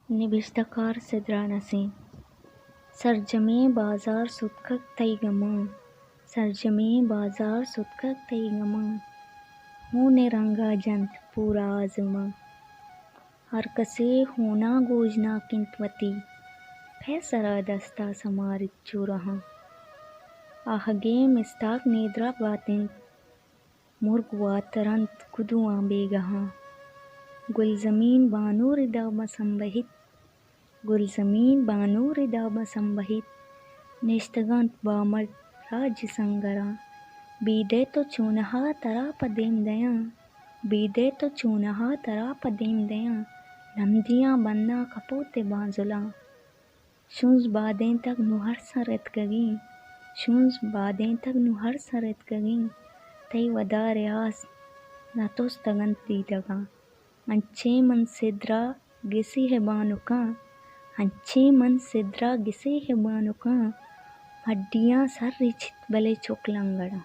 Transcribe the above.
निबिष्टकार सिद्रानसी सरजमे बाजार सुतकक तैगमा सरजमे बाजार सुतकक तैगमा हूँ ने रंगा जंत पूरा आजमा हर कसे होना गोजना किंतवती फैसरा दस्ता समारित चूरहा आहगे मिस्ताक नेद्रा बातिन मुर्गवा तरंत कुदुआ बेगहा गुलजमीन बानो रिदाबा संबहित गुलजमीन बानो रिदाबा संबहित निश्तगंत बामर राज्य संगरा बीदे तो चूनहा तरा पदेम दया बीदे तो चूनहा तरा पदेम दया नमदियाँ बन्ना कपोते बाजुला शुंज बादें तक नुहर सरत गगी शुंज बादें तक नुहर सरत गगी तई वदा रियास नतोस तगंत दीदगा अंचे मन सिद्रा गिसी है बानुका अंचे मन सिद्रा गिसी है बानुका हड्डियाँ सर रिचित बले चोकलंगड़ा।